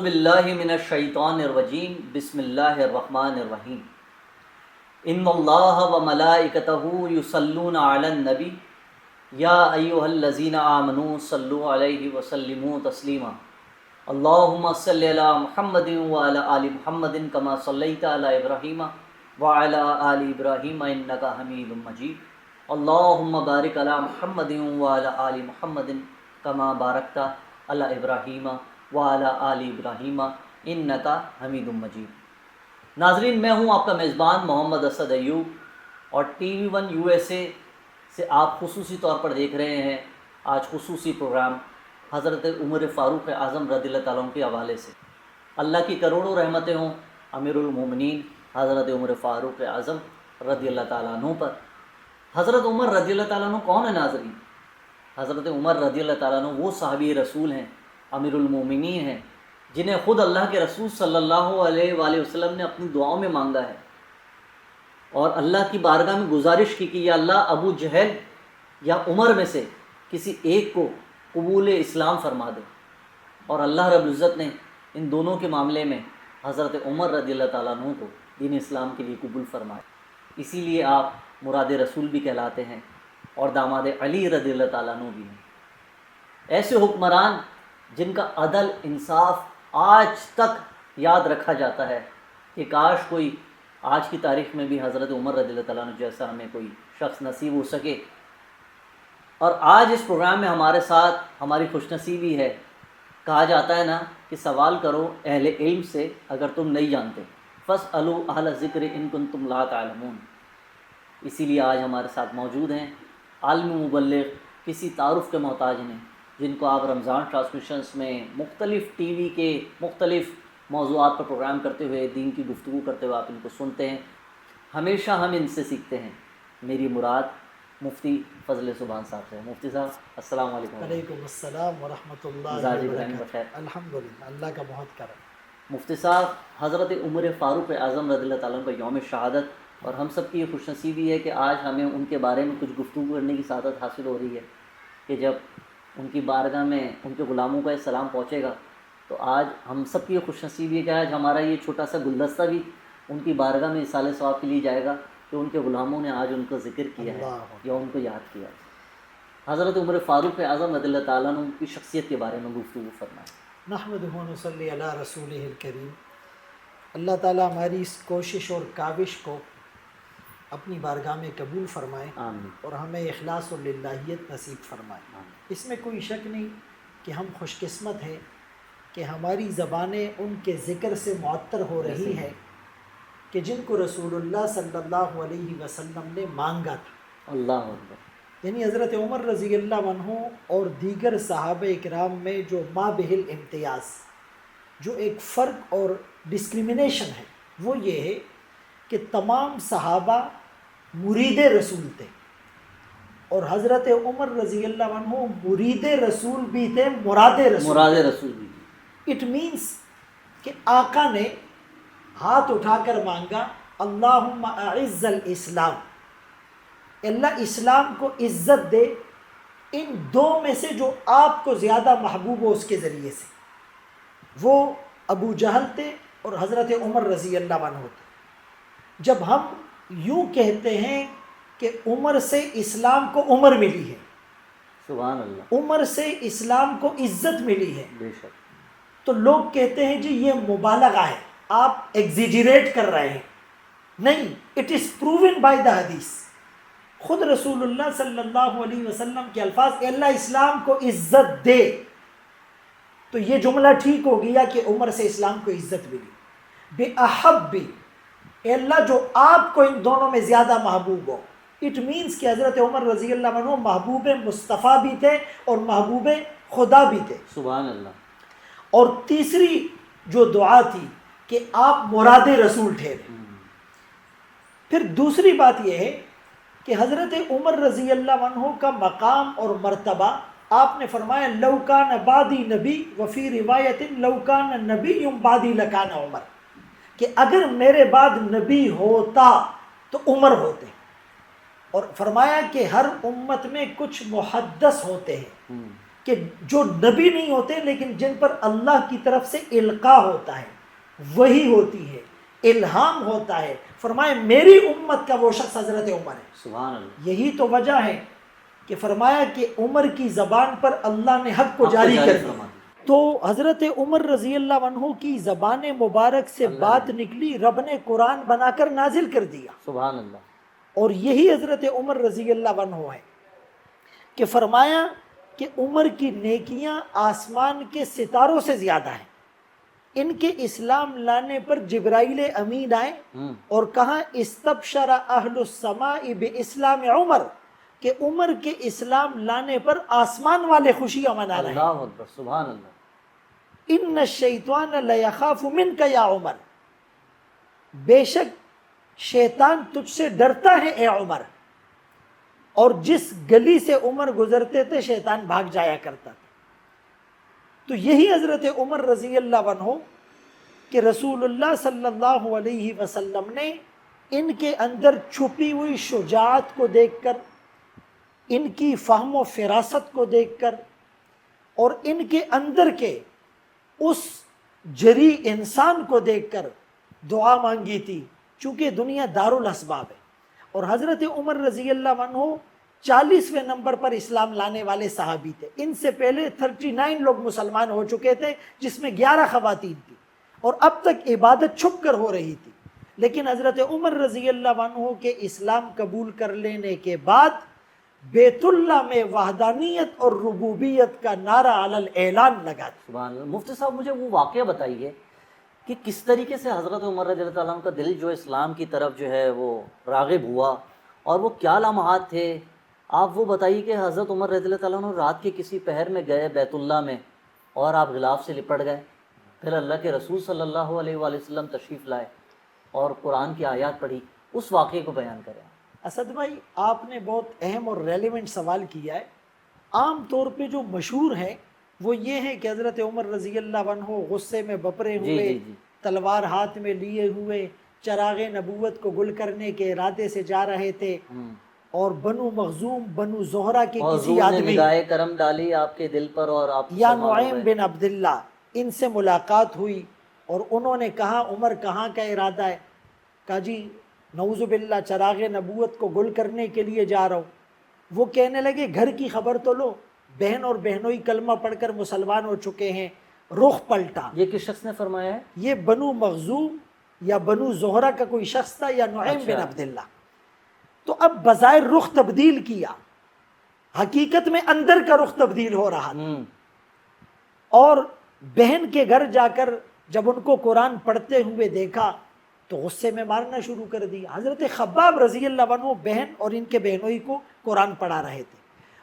باللہ من الشیطان الرجیم بسم اللہ الرحمن الرحیم ان اللہ و ملائکتہ یصلون علی النبی یا ایھا الذین آمنوا صلوا علیہ وسلموا تسلیما اللہم صل علی محمد وعلی آل محمد کما صلیت علی ابراہیم وعلی آل ابراہیم انک حمید مجید اللہم بارک علی محمد وعلی آل محمد کما بارکت علی ابراہیم وعلی آل ابراہیم انک حمید مجید۔ ناظرین، میں ہوں آپ کا میزبان محمد اسد ایوب اور T V one U S A سے آپ خصوصی طور پر دیکھ رہے ہیں آج خصوصی پروگرام حضرت عمر فاروق اعظم رضی اللہ تعالیٰ عنہ کے حوالے سے۔ اللہ کی کروڑوں رحمتیں ہوں امیر المومنین حضرت عمر فاروق اعظم رضی اللہ تعالیٰ عنہ پر۔ حضرت عمر رضی اللہ تعالیٰ عنہ کون ہے ناظرین؟ حضرت عمر رضی اللہ تعالیٰ عنہ وہ صحابی رسول ہیں، امیر المومنین ہیں، جنہیں خود اللہ کے رسول صلی اللہ علیہ وآلہ وسلم نے اپنی دعاؤں میں مانگا ہے اور اللہ کی بارگاہ میں گزارش کی کہ یا اللہ ابو جہل یا عمر میں سے کسی ایک کو قبول اسلام فرما دے، اور اللہ رب العزت نے ان دونوں کے معاملے میں حضرت عمر رضی اللہ تعالیٰ عنہ کو دین اسلام کے لیے قبول فرمایا۔ اسی لیے آپ مراد رسول بھی کہلاتے ہیں اور داماد علی رضی اللہ تعالیٰ عنہ بھی ہیں۔ ایسے حکمران جن کا عدل انصاف آج تک یاد رکھا جاتا ہے کہ کاش کوئی آج کی تاریخ میں بھی حضرت عمر رضی اللہ تعالیٰ عنہ جیسا ہمیں کوئی شخص نصیب ہو سکے۔ اور آج اس پروگرام میں ہمارے ساتھ ہماری خوش نصیبی ہے، کہا جاتا ہے نا کہ سوال کرو اہل علم سے اگر تم نہیں جانتے، فاسألوا اہل الذکر ان کنتم لا تعلمون۔ اسی لیے آج ہمارے ساتھ موجود ہیں عالم مبلغ، کسی تعارف کے محتاج نہیں، جن کو آپ رمضان ٹرانسمیشنز میں مختلف ٹی وی کے مختلف موضوعات پر پروگرام کرتے ہوئے دین کی گفتگو کرتے ہوئے آپ ان کو سنتے ہیں۔ ہمیشہ ہم ان سے سیکھتے ہیں۔ میری مراد مفتی فضل سبحان صاحب سے۔ مفتی صاحب السلام علیکم۔ وعلیکم السلام ورحمۃ اللہ مزاج ابراہیم وبرکاتہ۔ بخیر۔ الحمدللہ، اللہ کا بہت کرم۔ مفتی صاحب، حضرت عمر فاروق اعظم رضی اللہ تعالیٰ عنہ کا یوم شہادت، اور ہم سب کی یہ خوش نصیبی ہے کہ آج ہمیں ان کے بارے میں کچھ گفتگو کرنے کی سعادت حاصل ہو رہی ہے کہ جب ان کی بارگاہ میں ان کے غلاموں کا یہ سلام پہنچے گا تو آج ہم سب کی یہ خوش نصیبی ہے کہ آج ہمارا یہ چھوٹا سا گلدستہ بھی ان کی بارگاہ میں اصال ثواب کے لیے جائے گا کہ ان کے غلاموں نے آج ان کا ذکر کیا ہے یا ان کو یاد کیا ہے۔ حضرت عمر فاروق اعظم رضی اللہ تعالیٰ عنہ کی شخصیت کے بارے میں گفتگو فرمائیں۔ نحمدہ و نصلی علی رسولہ الکریم۔ اللہ تعالیٰ ہماری اس کوشش اور کاوش کو اپنی بارگاہ میں قبول فرمائے آمین۔ اور ہمیں اخلاص اور للہیت نصیب فرمائے۔ اس میں کوئی شک نہیں کہ ہم خوش قسمت ہیں کہ ہماری زبانیں ان کے ذکر سے معطر ہو رہی ہے کہ جن کو رسول اللہ صلی اللہ علیہ وسلم نے مانگا تھا۔ اللہ اکبر۔ یعنی حضرت عمر رضی اللہ عنہ اور دیگر صحابہ کرام میں جو ما بہل امتیاز، جو ایک فرق اور ڈسکریمنیشن ہے، وہ یہ ہے کہ تمام صحابہ مرید رسول تھے اور حضرت عمر رضی اللہ عنہ مرید رسول بھی تھے، مراد رسول بھی۔ اٹ مینس کہ آقا نے ہاتھ اٹھا کر مانگا اللہم اعز الاسلام، اللہ اسلام کو عزت دے ان دو میں سے جو آپ کو زیادہ محبوب ہو اس کے ذریعے سے۔ وہ ابو جہل تھے اور حضرت عمر رضی اللہ عنہ تھے۔ جب ہم یوں کہتے ہیں کہ عمر سے اسلام کو عمر ملی ہے، سبحان اللہ، عمر سے اسلام کو عزت ملی ہے، بے شک، تو لوگ کہتے ہیں جی یہ مبالغہ ہے، آپ ایگزیجریٹ کر رہے ہیں۔ نہیں، it is proven by the حدیث۔ خود رسول اللہ صلی اللہ علیہ وسلم کے الفاظ کہ اللہ اسلام کو عزت دے، تو یہ جملہ ٹھیک ہو گیا کہ عمر سے اسلام کو عزت ملی۔ بے احب بھی، اے اللہ جو آپ کو ان دونوں میں زیادہ محبوب ہو۔ اٹ مینس کہ حضرت عمر رضی اللہ عنہ محبوب مصطفیٰ بھی تھے اور محبوب خدا بھی تھے۔ سبحان اللہ۔ اور تیسری جو دعا تھی کہ آپ مراد رسول ٹھہرے۔ پھر دوسری بات یہ ہے کہ حضرت عمر رضی اللہ عنہ کا مقام اور مرتبہ، آپ نے فرمایا لو کان بعدی نبی وفی روایت لو کان نبی بعدی لکان عمر، کہ اگر میرے بعد نبی ہوتا تو عمر ہوتے، اور فرمایا کہ ہر امت میں کچھ محدث ہوتے ہیں کہ جو نبی نہیں ہوتے لیکن جن پر اللہ کی طرف سے القاء ہوتا ہے، وہی ہوتی ہے، الہام ہوتا ہے. فرمایا میری امت کا وہ شخص حضرت عمر ہے. سبحان اللہ. یہی تو وجہ ہے کہ فرمایا کہ عمر کی زبان پر اللہ نے حق کو جاری کر دیا. تو حضرت عمر رضی اللہ عنہ کی زبان مبارک سے بات نکلی، رب نے قرآن بنا کر نازل کر دیا. سبحان اللہ. اور یہی حضرت عمر رضی اللہ عنہ ہے کہ فرمایا کہ عمر کی نیکیاں آسمان کے ستاروں سے زیادہ ہیں. ان کے اسلام لانے پر جبرائیل امین آئے اور کہا استبشر اہل السماء باسلام عمر، کہ عمر کے اسلام لانے پر آسمان والے خوشیاں منا رہے ہیں. اللہ اکبر. سبحان اللہ. ان الشیطان لیخاف منک یا عمر، بے شک شیطان تجھ سے ڈرتا ہے اے عمر. اور جس گلی سے عمر گزرتے تھے شیطان بھاگ جایا کرتا تھا. تو یہی حضرت عمر رضی اللہ عنہ کہ رسول اللہ صلی اللہ علیہ وسلم نے ان کے اندر چھپی ہوئی شجاعت کو دیکھ کر، ان کی فہم و فراست کو دیکھ کر، اور ان کے اندر کے اس جری انسان کو دیکھ کر دعا مانگی تھی، چونکہ دنیا دارالاسباب ہے. اور حضرت عمر رضی اللہ عنہ 40ویں نمبر پر اسلام لانے والے صحابی تھے. ان سے پہلے 39 لوگ مسلمان ہو چکے تھے، جس میں 11 خواتین تھی، اور اب تک عبادت چھپ کر ہو رہی تھی. لیکن حضرت عمر رضی اللہ عنہ کے اسلام قبول کر لینے کے بعد بیت اللہ میں وحدانیت اور ربوبیت کا نعرہ علی الاعلان لگا. سبحان اللہ. مفتی صاحب مجھے وہ واقعہ بتائیے کہ کس طریقے سے حضرت عمر رضی اللہ عنہ کا دل جو اسلام کی طرف جو ہے وہ راغب ہوا، اور وہ کیا لمحات تھے آپ وہ بتائیے. کہ حضرت عمر رضی اللہ عنہ رات کے کسی پہر میں گئے بیت اللہ میں اور آپ غلاف سے لپٹ گئے، پھر اللہ کے رسول صلی اللہ علیہ وآلہ وسلم تشریف لائے اور قرآن کی آیات پڑھی. اس واقعے کو بیان کریں. اسد بھائی آپ نے بہت اہم اور ریلیونٹ سوال کیا ہے. عام طور پہ جو مشہور ہے وہ یہ ہے کہ حضرت عمر رضی اللہ عنہ غصے میں بپرے ہوئے، تلوار ہاتھ میں لیے ہوئے چراغ نبوت کو گل کرنے کے ارادے سے جا رہے تھے، اور بنو مخزوم بنو زہرہ کے کسی آدمی نگاہ کرم ڈالی آپ کے دل پر، اور آپ یا نعیم بن عبداللہ، ان سے ملاقات ہوئی اور انہوں نے کہا عمر کہاں کا ارادہ ہے؟ کہا جی نعوذ باللہ چراغ نبوت کو گل کرنے کے لیے جا رہا ہوں. وہ کہنے لگے گھر کی خبر تو لو، بہن اور بہنوئی کلمہ پڑھ کر مسلمان ہو چکے ہیں. رخ پلٹا. یہ کس شخص نے فرمایا ہے؟ یہ بنو مخزوم یا بنو زہرہ کا کوئی شخص تھا، یا نعیم بن عبداللہ. تو اب بظاہر رخ تبدیل کیا، حقیقت میں اندر کا رخ تبدیل ہو رہا تھا. اور بہن کے گھر جا کر جب ان کو قرآن پڑھتے ہوئے دیکھا تو غصے میں مارنا شروع کر دیا. حضرت خباب رضی اللہ عنہ بہن اور ان کے بہنوئی کو قرآن پڑھا رہے تھے.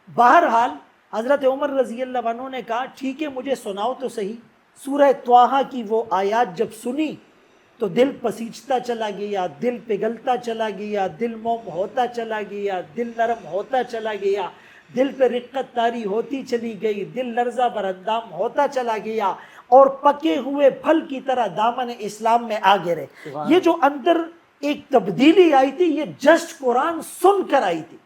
بہرحال حضرت عمر رضی اللہ عنہ نے کہا ٹھیک ہے مجھے سناؤ تو صحیح. سورہ طٰہٰ کی وہ آیات جب سنی تو دل پسیجتا چلا گیا، دل پگھلتا چلا گیا، دل موم ہوتا چلا گیا، دل نرم ہوتا چلا گیا، دل پہ رقت طاری ہوتی چلی گئی، دل لرزہ بر اندام ہوتا چلا گیا، اور پکے ہوئے پھل کی طرح دامن اسلام میں آ گرے. یہ جو اندر ایک تبدیلی آئی تھی یہ جسٹ قرآن سن کر آئی تھی.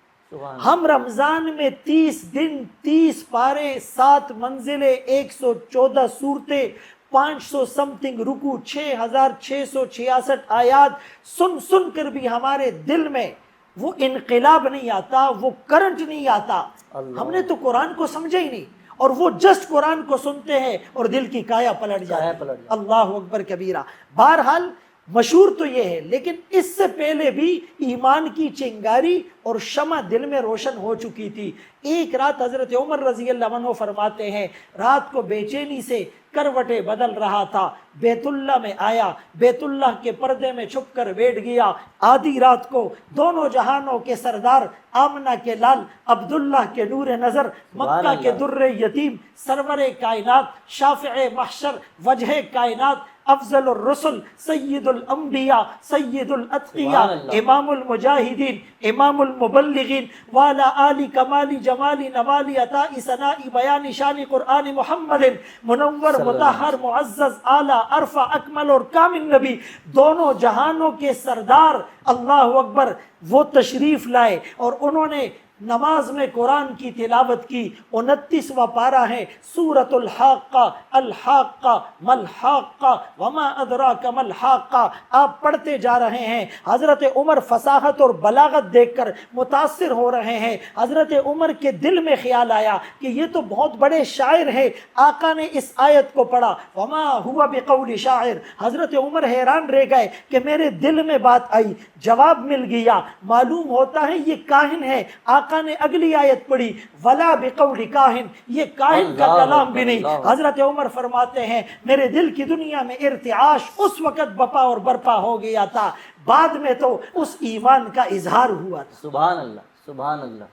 ہم رمضان میں 30 دن 30 پارے 7 منزلیں 114 صورتیں 500 سمتنگ رکوع 6666 آیات سن کر بھی ہمارے دل میں وہ انقلاب نہیں آتا، وہ کرنٹ نہیں آتا. ہم نے تو قرآن کو سمجھا ہی نہیں، اور وہ جسٹ قرآن کو سنتے ہیں اور دل کی کایا پلٹ جاتی. اللہ اکبر کبیرہ. بہرحال مشہور تو یہ ہے، لیکن اس سے پہلے بھی ایمان کی چنگاری اور شمع دل میں روشن ہو چکی تھی. ایک رات حضرت عمر رضی اللہ عنہ فرماتے ہیں رات کو بے چینی سے کروٹیں بدل رہا تھا، بیت اللہ میں آیا، بیت اللہ کے پردے میں چھپ کر بیٹھ گیا. آدھی رات کو دونوں جہانوں کے سردار آمنہ کے لال عبداللہ کے نور نظر، مکہ کے در یتیم، سرور کائنات، شافع محشر، وجہ کائنات، افضل الرسل، سید الانبیاء، سید الاتقیاء، امام المجاہدین، امام المبلغین، والا آل کمالی جمالی نوالی عطائی ثنائی بیان شان قرآن محمد، منور مطہر معزز اعلیٰ عرفہ اکمل اور کامل نبی، دونوں جہانوں کے سردار اللہ اکبر وہ تشریف لائے. اور انہوں نے نماز میں قرآن کی تلاوت کی 29واں پارہ ہے سورۃ الحاقہ، الحاقہ ملحاقہ وما ادراک ملحاقہ، آپ پڑھتے جا رہے ہیں۔ حضرت عمر فصاحت اور بلاغت دیکھ کر متاثر ہو رہے ہیں۔ حضرت عمر کے دل میں خیال آیا کہ یہ تو بہت بڑے شاعر ہے۔ آقا نے اس آیت کو پڑھا وما ہوا بقول شاعر، حضرت عمر حیران رہ گئے کہ میرے دل میں بات آئی، جواب مل گیا، معلوم ہوتا ہے یہ کاہن ہے۔ آقا نے اگلی آیت پڑھی ولا بقول کاہن، یہ کاہن کا کلام بھی نہیں۔ حضرت عمر فرماتے ہیں میرے دل کی دنیا میں ارتعاش اس وقت بپا اور برپا ہو گیا تھا، بعد میں تو اس ایمان کا اظہار ہوا تھا۔ سبحان اللہ، سبحان اللہ۔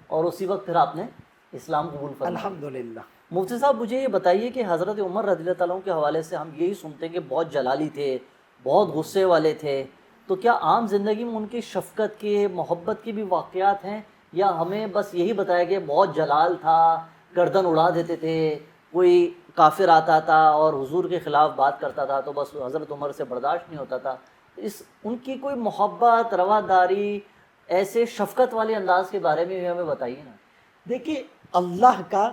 اور اسی وقت پھر آپ نے اسلام قبول فرمایا۔ الحمدللہ۔ مفتی صاحب مجھے یہ بتائیے کہ حضرت عمر رضی اللہ تعالیٰ عنہ کے حوالے سے ہم یہی سنتے ہیں کہ بہت جلالی تھے، بہت غصے والے تھے، تو کیا عام زندگی میں ان کی شفقت کے، محبت کے بھی واقعات ہیں، یا ہمیں بس یہی بتایا کہ بہت جلال تھا، گردن اڑا دیتے تھے، کوئی کافر آتا تھا اور حضور کے خلاف بات کرتا تھا تو بس حضرت عمر سے برداشت نہیں ہوتا تھا؟ ان کی کوئی محبت، رواداری، ایسے شفقت والے انداز کے بارے میں بھی ہمیں بتائیے نا۔ دیکھیے اللہ کا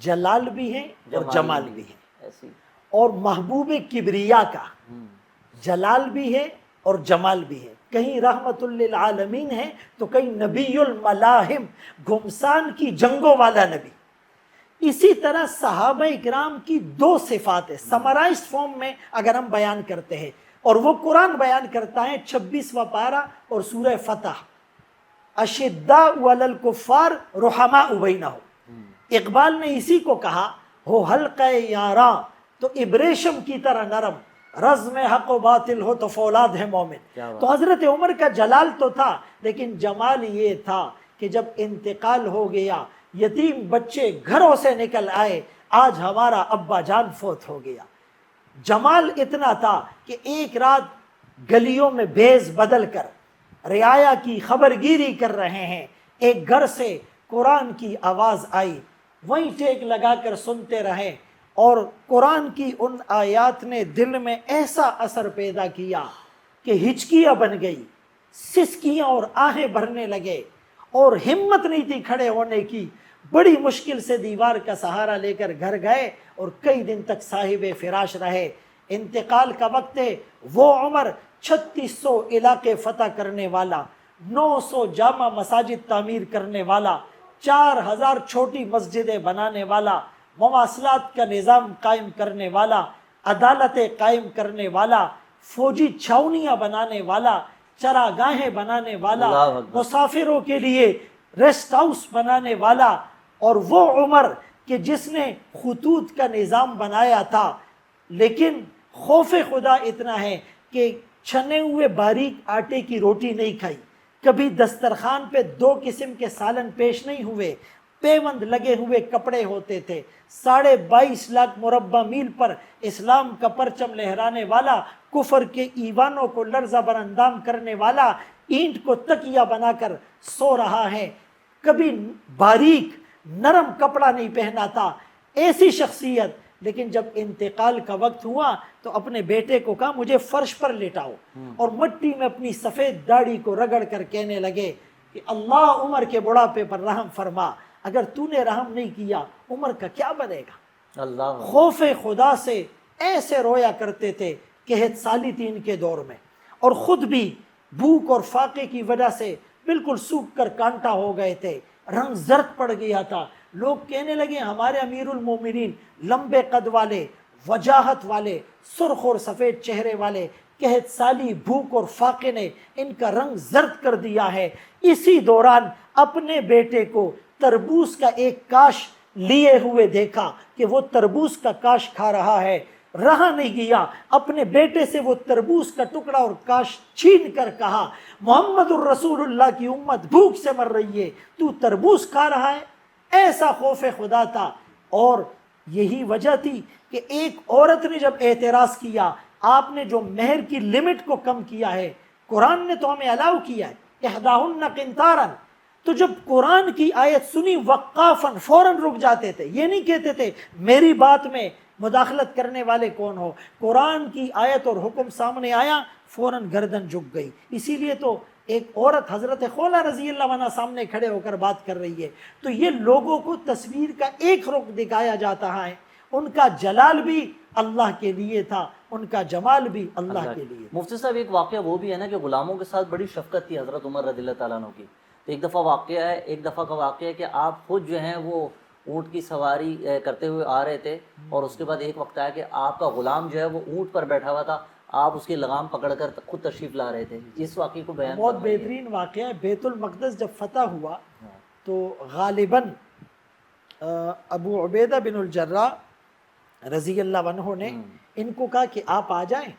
جلال بھی ہے اور جمال بھی ہے، ایسی اور محبوب کبریا کا جلال بھی ہے اور جمال بھی ہے۔ کہیں رحمت للعالمین ہے تو کہیں نبی الملاحم، گھمسان کی جنگوں والا نبی۔ اسی طرح صحابہ کرام کی دو صفات ہے سمرائزڈ فارم میں اگر ہم بیان کرتے ہیں، اور وہ قرآن بیان کرتا ہے 26واں پارہ اور سورہ فتح، اشداء علی الکفار رحماء بینہم۔ اقبال نے اسی کو کہا ہو حلقہ یاراں تو ابریشم کی طرح نرم، رزم حق و باطل ہو تو فولاد ہے مومن۔ تو حضرت عمر کا جلال تو تھا، لیکن جمال یہ تھا کہ جب انتقال ہو گیا، یتیم بچے گھروں سے نکل آئے، آج ہمارا ابا جان فوت ہو گیا۔ جمال اتنا تھا کہ ایک رات گلیوں میں بھیس بدل کر رعایا کی خبرگیری کر رہے ہیں، ایک گھر سے قرآن کی آواز آئی، وہیں ٹیک لگا کر سنتے رہے، اور قرآن کی ان آیات نے دل میں ایسا اثر پیدا کیا کہ ہچکیاں بن گئی، سسکیاں اور آہیں بھرنے لگے، اور ہمت نہیں تھی کھڑے ہونے کی۔ بڑی مشکل سے دیوار کا سہارا لے کر گھر گئے اور کئی دن تک صاحب فراش رہے۔ انتقال کا وقت ہے، وہ عمر 3600 علاقے فتح کرنے والا، 900 جامع مساجد تعمیر کرنے والا، 4000 چھوٹی مسجدیں بنانے والا، مواصلات کا نظام قائم کرنے والا، عدالتیں قائم کرنے والا، فوجی چھاونیاں بنانے والا، چراگاہیں بنانے والا، مسافروں کے لیے ریسٹ ہاؤس بنانے والا، اور وہ عمر کہ جس نے خطوط کا نظام بنایا تھا، لیکن خوف خدا اتنا ہے کہ چھنے ہوئے باریک آٹے کی روٹی نہیں کھائی، کبھی دسترخوان پہ 2 قسم کے سالن پیش نہیں ہوئے، پیوند لگے ہوئے کپڑے ہوتے تھے، 22.5 لاکھ مربع میل پر اسلام کا پرچم لہرانے والا، کفر کے ایوانوں کو لرزہ بر اندام کرنے والا، اینٹ کو تکیہ بنا کر سو رہا ہے، کبھی باریک نرم کپڑا نہیں پہنا تھا، ایسی شخصیت۔ لیکن جب انتقال کا وقت ہوا تو اپنے بیٹے کو کہا مجھے فرش پر لٹاؤ، اور مٹی میں اپنی سفید داڑھی کو رگڑ کر کہنے لگے کہ اللہ عمر کے بڑھاپے پر رحم فرما، اگر تو نے رحم نہیں کیا عمر کا کیا بنے گا۔ اللہ خوف خدا سے ایسے رویا کرتے تھے قحط سالی تھی ان کے دور میں، اور خود بھی بھوک اور فاقے کی وجہ سے بالکل سوکھ کر کانٹا ہو گئے تھے، رنگ زرد پڑ گیا تھا۔ لوگ کہنے لگے ہمارے امیر المومنین لمبے قد والے، وجاہت والے، سرخ اور سفید چہرے والے، قحط سالی، بھوک اور فاقے نے ان کا رنگ زرد کر دیا ہے۔ اسی دوران اپنے بیٹے کو تربوز کا ایک کاش لیے ہوئے دیکھا کہ وہ تربوز کا کاش کھا رہا ہے، رہا نہیں گیا، اپنے بیٹے سے وہ تربوز کا ٹکڑا اور کاش چھین کر کہا محمد الرسول اللہ کی امت بھوک سے مر رہی ہے، تو تربوز کھا رہا ہے۔ ایسا خوف خدا تھا، اور یہی وجہ تھی کہ ایک عورت نے جب اعتراض کیا، آپ نے جو مہر کی لمٹ کو کم کیا ہے، قرآن نے تو ہمیں الاؤ کیا ہے احداہن قنطارا، تو جب قرآن کی آیت سنی وقافاً فوراً رک جاتے تھے، یہ نہیں کہتے تھے میری بات میں مداخلت کرنے والے کون ہو. قرآن کی آیت اور حکم سامنے آیا فوراً گردن جھک گئی. اسی لیے تو ایک عورت حضرت خولہ رضی اللہ عنہ سامنے کھڑے ہو کر بات کر رہی ہے. تو یہ لوگوں کو تصویر کا ایک رخ دکھایا جاتا ہے. ان کا جلال بھی اللہ کے لیے تھا, ان کا جمال بھی اللہ کے لیے. مفتی صاحب ایک واقعہ وہ بھی ہے نا کہ غلاموں کے ساتھ بڑی شفقت تھی حضرت عمر رضی اللہ تعالیٰ عنہ کی. تو ایک دفعہ کا واقعہ ہے کہ آپ خود جو ہیں وہ اونٹ کی سواری کرتے ہوئے آ رہے تھے, اور اس کے بعد ایک وقت آیا کہ آپ کا غلام جو ہے وہ اونٹ پر بیٹھا ہوا تھا, آپ اس کی لگام پکڑ کر خود تشریف لا رہے تھے. اس واقعے کو بیان بہت بہترین واقعہ ہے. بیت المقدس جب فتح ہوا تو غالباً ابو عبیدہ بن الجراح رضی اللہ عنہ نے ان کو کہا کہ آپ آ جائیں.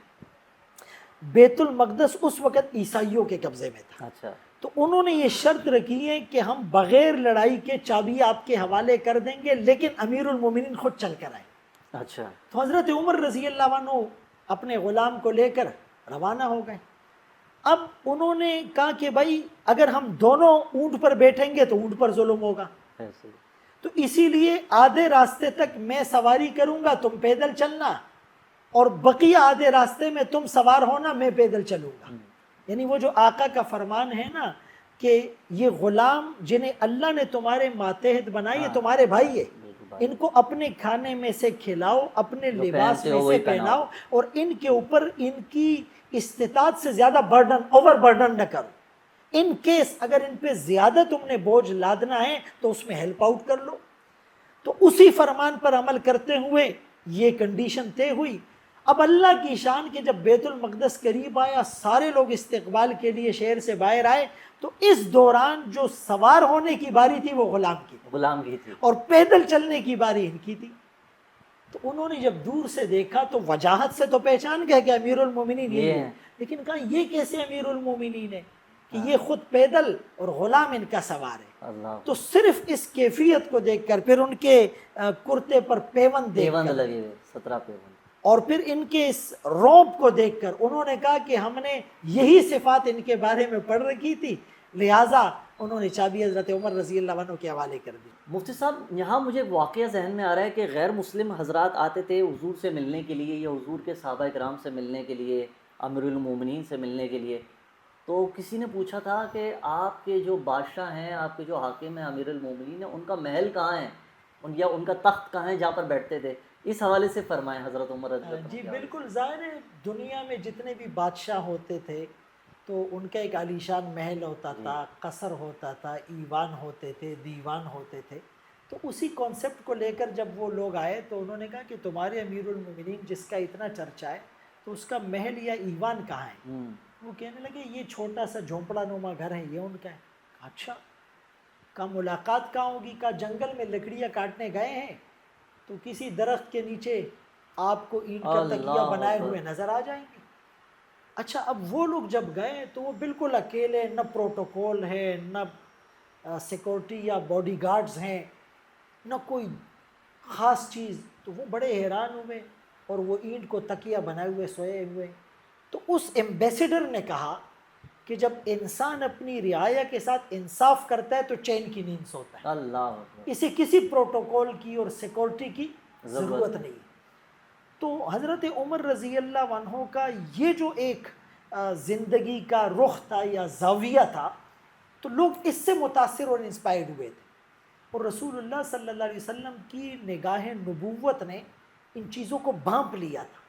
بیت المقدس اس وقت عیسائیوں کے قبضے میں تھا. اچھا. تو انہوں نے یہ شرط رکھی ہے کہ ہم بغیر لڑائی کے چابی آپ کے حوالے کر دیں گے, لیکن امیر المومنین خود چل کر آئیں. اچھا. تو حضرت عمر رضی اللہ عنہ اپنے غلام کو لے کر روانہ ہو گئے. اب انہوں نے کہا کہ بھائی اگر ہم دونوں اونٹ پر بیٹھیں گے تو اونٹ پر ظلم ہوگا, تو اسی لیے آدھے راستے تک میں سواری کروں گا, تم پیدل چلنا, اور بقیہ آدھے راستے میں تم سوار ہونا, میں پیدل چلوں گا. یعنی وہ جو آقا کا فرمان ہے نا کہ یہ غلام جنہیں اللہ نے تمہارے ماتحت بنائی ہے تمہارے بھائی ہے, ان کو اپنے کھانے میں سے کھلاؤ, اپنے لباس میں سے پہناؤ, اور ان کے اوپر ان کی استطاعت سے زیادہ اوور برڈن نہ کرو. ان کیس اگر ان پہ زیادہ تم نے بوجھ لادنا ہے تو اس میں ہیلپ آؤٹ کر لو. تو اسی فرمان پر عمل کرتے ہوئے یہ کنڈیشن طے ہوئی. اب اللہ کی شان کہ جب بیت المقدس قریب آیا, سارے لوگ استقبال کے لیے شہر سے باہر آئے, تو اس دوران جو سوار ہونے کی باری تھی وہ غلام کی تھی, اور پیدل چلنے کی باری ان کی تھی. تو انہوں نے جب دور سے دیکھا تو وجاہت سے تو پہچان گئے کہ امیر المومنین یہ ہے, لیکن کہا یہ کیسے امیر المومنین ہے کہ یہ خود پیدل اور غلام ان کا سوار ہے. تو صرف اس کیفیت کو دیکھ کر, پھر ان کے کرتے پر پیوند لگے 17 پیوند, اور پھر ان کے اس روب کو دیکھ کر انہوں نے کہا کہ ہم نے یہی صفات ان کے بارے میں پڑھ رکھی تھی, لہٰذا انہوں نے چابی حضرت عمر رضی اللہ عنہ کے حوالے کر دی. مفتی صاحب یہاں مجھے واقعہ ذہن میں آ رہا ہے کہ غیر مسلم حضرات آتے تھے حضور سے ملنے کے لیے, یا حضور کے صحابہ کرام سے ملنے کے لیے, امیر المومنین سے ملنے کے لیے. تو کسی نے پوچھا تھا کہ آپ کے جو بادشاہ ہیں, آپ کے جو حاکم ہیں امیر المومنین ہیں, ان کا محل کہاں ہے, یا ان کا تخت کہاں ہے جہاں پر بیٹھتے تھے؟ اس حوالے سے فرمائیں حضرت عمر رضی اللہ عنہ. جی بالکل, ظاہر ہے دنیا میں جتنے بھی بادشاہ ہوتے تھے تو ان کا ایک عالیشان محل ہوتا تھا, قصر ہوتا تھا, ایوان ہوتے تھے, دیوان ہوتے تھے. تو اسی کانسیپٹ کو لے کر جب وہ لوگ آئے تو انہوں نے کہا کہ تمہارے امیر المومنین جس کا اتنا چرچا ہے تو اس کا محل یا ایوان کہاں ہے؟ وہ کہنے لگے یہ چھوٹا سا جھونپڑا نما گھر ہے, یہ ان کا ہے. اچھا, کا ملاقات کہاں ہوگی؟ کا جنگل میں لکڑیاں کاٹنے گئے ہیں تو کسی درخت کے نیچے آپ کو اینٹ کا تکیہ بنائے ہوئے نظر آ جائیں گے. اچھا, اب وہ لوگ جب گئے تو وہ بالکل اکیلے, نہ پروٹوکول ہے, نہ سیکورٹی یا باڈی گارڈز ہیں, نہ کوئی خاص چیز. تو وہ بڑے حیران ہوئے اور وہ اینٹ کو تکیہ بنائے ہوئے سوئے ہوئے. تو اس ایمبیسیڈر نے کہا کہ جب انسان اپنی رعایا کے ساتھ انصاف کرتا ہے تو چین کی نیند سوتا ہے. اللہ, اسے کسی پروٹوکول کی اور سیکورٹی کی ضرورت نہیں. تو حضرت عمر رضی اللہ عنہ کا یہ جو ایک زندگی کا رخ تھا یا زاویہ تھا, تو لوگ اس سے متاثر اور انسپائرڈ ہوئے تھے, اور رسول اللہ صلی اللہ علیہ وسلم کی نگاہ نبوت نے ان چیزوں کو بھانپ لیا تھا.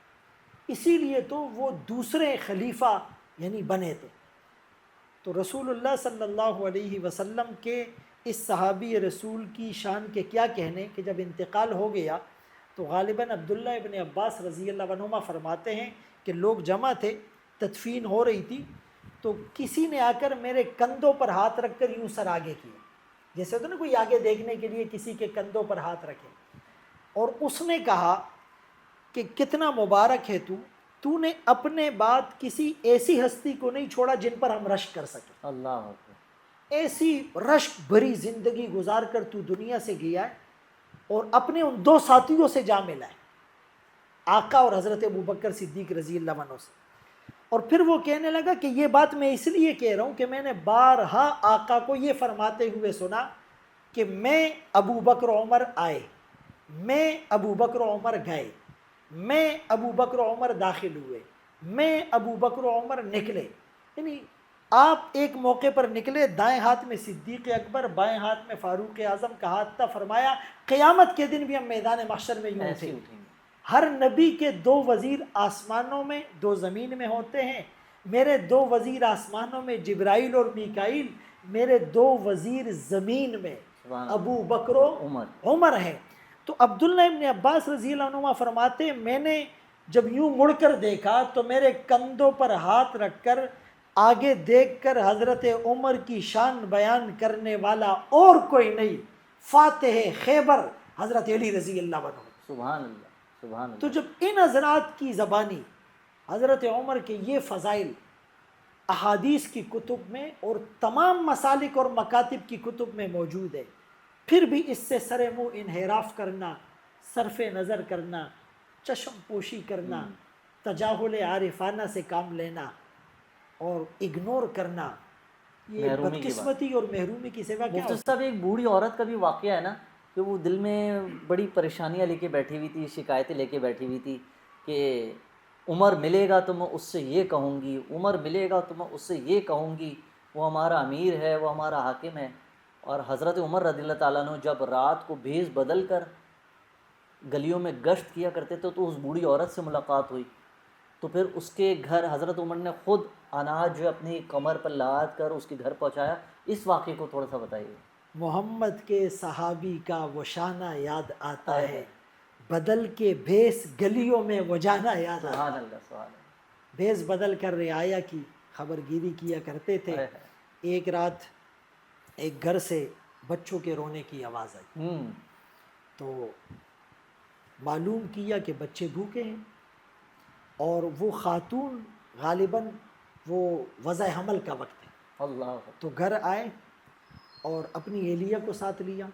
اسی لیے تو وہ دوسرے خلیفہ یعنی بنے تھے. تو رسول اللہ صلی اللہ علیہ وسلم کے اس صحابی رسول کی شان کے کیا کہنے کہ جب انتقال ہو گیا تو غالباً عبداللہ ابن عباس رضی اللہ عنہما فرماتے ہیں کہ لوگ جمع تھے, تدفین ہو رہی تھی, تو کسی نے آ کر میرے کندھوں پر ہاتھ رکھ کر یوں سر آگے کیا, جیسے ہوتا نا کوئی آگے دیکھنے کے لیے کسی کے کندھوں پر ہاتھ رکھے, اور اس نے کہا کہ کتنا مبارک ہے تو نے اپنے بعد کسی ایسی ہستی کو نہیں چھوڑا جن پر ہم رشک کر سکیں. اللہ, ایسی رشک بھری زندگی گزار کر تو دنیا سے گیا ہے, اور اپنے ان دو ساتھیوں سے جا ملا ہے, آقا اور حضرت ابوبکر صدیق رضی اللہ عنہ سے. اور پھر وہ کہنے لگا کہ یہ بات میں اس لیے کہہ رہا ہوں کہ میں نے بارہا آقا کو یہ فرماتے ہوئے سنا کہ میں ابوبکر و عمر آئے, میں ابوبکر و عمر گئے, میں ابو بکر و عمر داخل ہوئے، میں ابو بکر و عمر نکلے، یعنی آپ ایک موقع پر نکلے، دائیں ہاتھ میں صدیق اکبر، بائیں ہاتھ میں فاروق اعظم کا ہاتھ تھا، فرمایا قیامت کے دن بھی ہم میدان محشر میں یوں ایسے اٹھیں ہی گے۔ اٹھیں گے۔ ہر نبی کے 2 وزیر آسمانوں میں 2 زمین میں ہوتے ہیں، میرے 2 وزیر آسمانوں میں جبرائیل اور میکائیل، میرے 2 وزیر زمین میں سبحان ابو اللہ۔ بکر و عمر۔ عمر ہیں۔ تو عبداللہ ابن عباس رضی اللہ عنہما فرماتے ہیں میں نے جب یوں مڑ کر دیکھا تو میرے کندھوں پر ہاتھ رکھ کر آگے دیکھ کر حضرت عمر کی شان بیان کرنے والا اور کوئی نہیں، فاتح خیبر حضرت علی رضی اللہ عنہ۔ سبحان اللہ، سبحان تو اللہ۔ جب ان حضرات کی زبانی حضرت عمر کے یہ فضائل احادیث کی کتب میں اور تمام مسالک اور مکاتب کی کتب میں موجود ہے، پھر بھی اس سے سر منہ انحراف کرنا، صرف نظر کرنا، چشم پوشی کرنا، تجاہل عارفانہ سے کام لینا اور اگنور کرنا، یہ محرومی کی بات۔ بدقسمتی اور محرومی کی سوا کیا مفتی ہوتی صاحب، ایک بوڑھی عورت کا بھی واقعہ ہے نا کہ وہ دل میں بڑی پریشانیاں لے کے بیٹھی ہوئی تھی، شکایتیں لے کے بیٹھی ہوئی تھی کہ عمر ملے گا تو میں اس سے یہ کہوں گی، عمر ملے گا تو میں اس سے یہ کہوں گی، وہ ہمارا امیر ہے، وہ ہمارا حاکم ہے۔ اور حضرت عمر رضی اللہ تعالیٰ عنہ جب رات کو بھیس بدل کر گلیوں میں گشت کیا کرتے تھے تو اس بوڑھی عورت سے ملاقات ہوئی، تو پھر اس کے گھر حضرت عمر نے خود اناج جو اپنی کمر پر لاد کر اس کے گھر پہنچایا۔ اس واقعے کو تھوڑا سا بتائیے۔ محمد کے صحابی کا وہ شانہ یاد آتا ہے، بدل کے بھیس گلیوں میں وہ جانا یاد آتا ہے۔ سبحان اللہ، سبحان اللہ۔ بھیس بدل کر رعایا کی خبرگیری کیا کرتے تھے۔ ایک رات ایک گھر سے بچوں کے رونے کی آواز آئی، تو معلوم کیا کہ بچے بھوکے ہیں، اور وہ خاتون غالباً وہ وضع حمل کا وقت ہے، اللہ تو گھر آئے اور اپنی اہلیہ کو ساتھ لیا،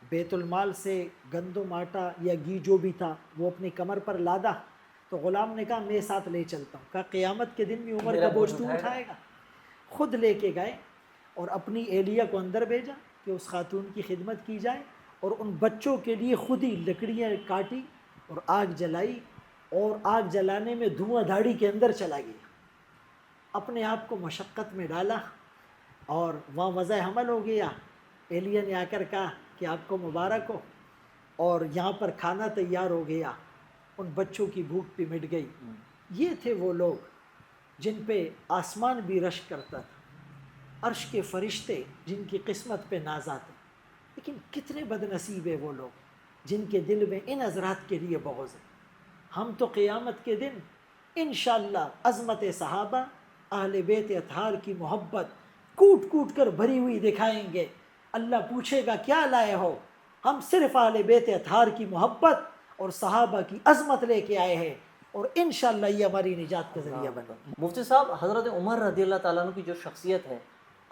بیت المال سے گندم آٹا یا گھی جو بھی تھا وہ اپنی کمر پر لادا، تو غلام نے کہا میں ساتھ لے چلتا ہوں، کہا قیامت کے دن بھی عمر میرا کا بوجھ بوجھ تو اٹھائے گا۔ اٹھائے گا۔ خود لے کے گئے اور اپنی اہلیہ کو اندر بھیجا کہ اس خاتون کی خدمت کی جائے، اور ان بچوں کے لیے خود ہی لکڑیاں کاٹی اور آگ جلائی، اور آگ جلانے میں دھواں دھاڑی کے اندر چلا گیا، اپنے آپ کو مشقت میں ڈالا، اور وہاں وضع حمل ہو گیا۔ اہلیہ نے آ کر کہا کہ آپ کو مبارک ہو، اور یہاں پر کھانا تیار ہو گیا، ان بچوں کی بھوک بھی مٹ گئی۔ یہ تھے وہ لوگ جن پہ آسمان بھی رشک کرتا تھا، عرش کے فرشتے جن کی قسمت پہ ناز آتے۔ لیکن کتنے بد نصیب ہیں وہ لوگ جن کے دل میں ان حضرات کے لیے بغض ہے۔ ہم تو قیامت کے دن انشاءاللہ عظمت صحابہ، اہل بیت اطہار کی محبت کوٹ کوٹ کر بھری ہوئی دکھائیں گے۔ اللہ پوچھے گا کیا لائے ہو؟ ہم صرف اہل بیت اطہار کی محبت اور صحابہ کی عظمت لے کے آئے ہیں، اور انشاءاللہ یہ ہماری نجات کا ذریعہ بنے۔ مفتی صاحب، حضرت عمر رضی اللہ تعالیٰ عنہ کی جو شخصیت ہے،